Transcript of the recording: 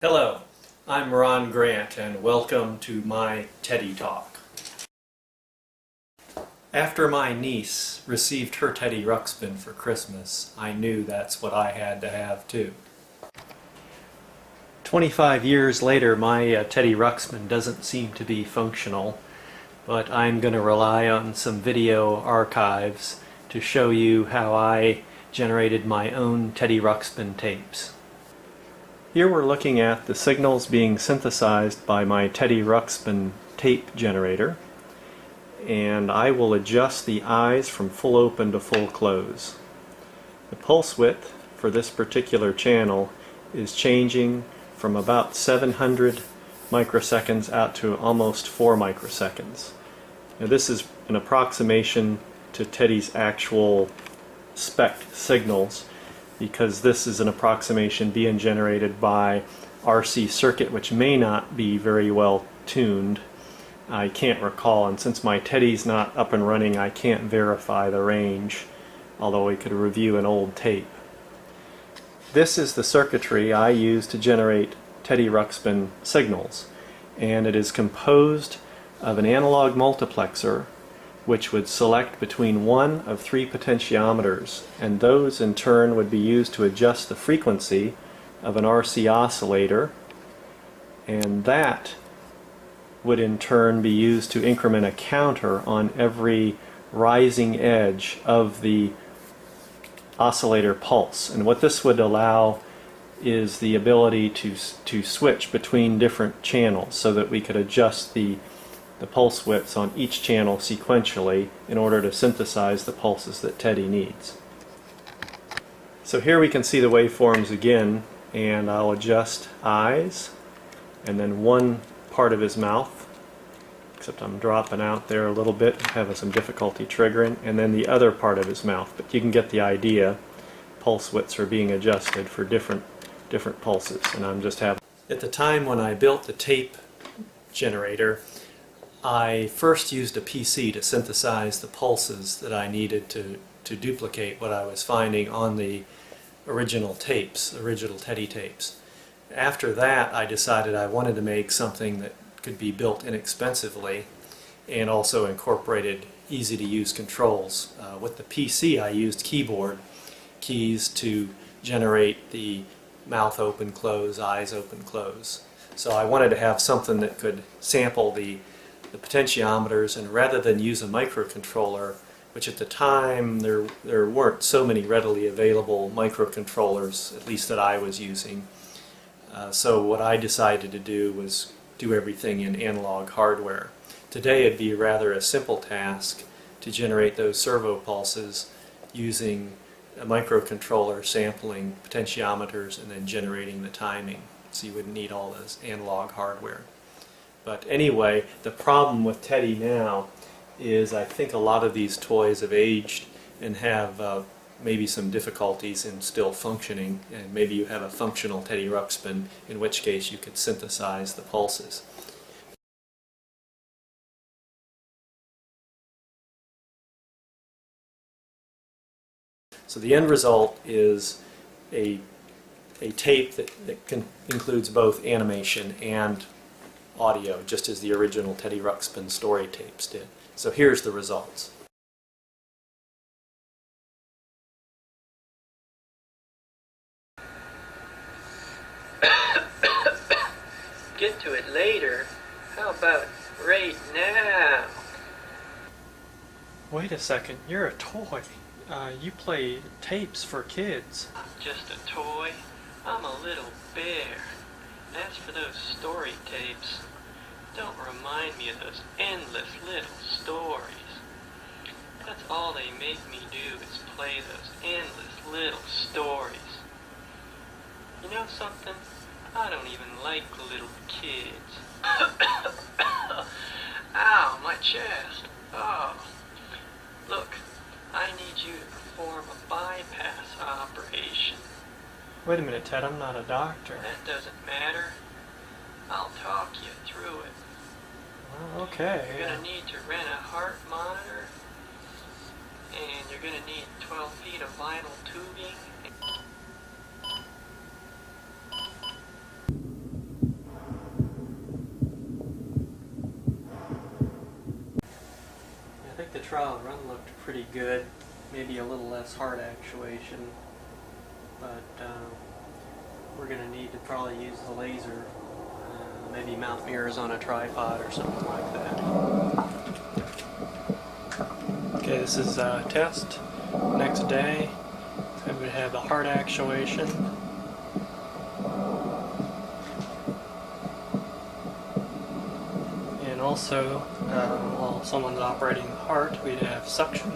Hello, I'm Ron Grant and welcome to my Teddy Talk. After my niece received her Teddy Ruxpin for Christmas, I knew that's what I had to have too. 25 years later, my Teddy Ruxpin doesn't seem to be functional, but I'm going to rely on some video archives to show you how I generated my own Teddy Ruxpin tapes. Here we're looking at the signals being synthesized by my Teddy Ruxpin tape generator, and I will adjust the eyes from full open to full close. The pulse width for this particular channel is changing from about 700 microseconds out to almost 4 microseconds. Now this is an approximation to Teddy's actual spec signals, because this is an approximation being generated by RC circuit, which may not be very well tuned. I can't recall, and since my Teddy's not up and running, I can't verify the range, although we could review an old tape. This is the circuitry I use to generate Teddy Ruxpin signals, and it is composed of an analog multiplexer which would select between one of 3 potentiometers, and those in turn would be used to adjust the frequency of an RC oscillator, and that would in turn be used to increment a counter on every rising edge of the oscillator pulse. And what this would allow is the ability to switch between different channels so that we could adjust the pulse widths on each channel sequentially in order to synthesize the pulses that Teddy needs. So here we can see the waveforms again, and I'll adjust eyes and then one part of his mouth, except I'm dropping out there a little bit, having some difficulty triggering, and then the other part of his mouth, but you can get the idea. Pulse widths are being adjusted for different pulses, and I'm just having... At the time when I built the tape generator, I first used a PC to synthesize the pulses that I needed to duplicate what I was finding on the original tapes, original Teddy tapes. After that, I decided I wanted to make something that could be built inexpensively and also incorporated easy-to-use controls. With the PC, I used keyboard keys to generate the mouth open, close, eyes open, close. So I wanted to have something that could sample the potentiometers, and rather than use a microcontroller, which at the time there weren't so many readily available microcontrollers, at least that I was using. So what I decided to do was do everything in analog hardware. Today it'd be rather a simple task to generate those servo pulses using a microcontroller sampling potentiometers and then generating the timing. So you wouldn't need all this analog hardware. But anyway, the problem with Teddy now is I think a lot of these toys have aged and have maybe some difficulties in still functioning, and maybe you have a functional Teddy Ruxpin, in which case you could synthesize the pulses. So the end result is a tape that includes both animation and audio, just as the original Teddy Ruxpin story tapes did. So here's the results. Get to it later. How about right now? Wait a second, you're a toy. You play tapes for kids. I'm just a toy. I'm a little bear. As for those story tapes, don't remind me of those endless little stories. That's all they make me do is play those endless little stories. You know something? I don't even like little kids. Ow, my chest. Oh. Look, I need you to perform a bypass operation. Wait a minute, Ted, I'm not a doctor. That doesn't matter. I'll talk you through it. Well, okay. You're going to need to rent a heart monitor, and you're going to need 12 feet of vinyl tubing. trial run looked pretty good. Maybe a little less hard actuation, but we're going to need to probably use the laser. Maybe mount mirrors on a tripod or something like that. Okay, this is a test. Next day, I'm going to have the hard actuation. And also, while someone's operating the heart, we'd have suction.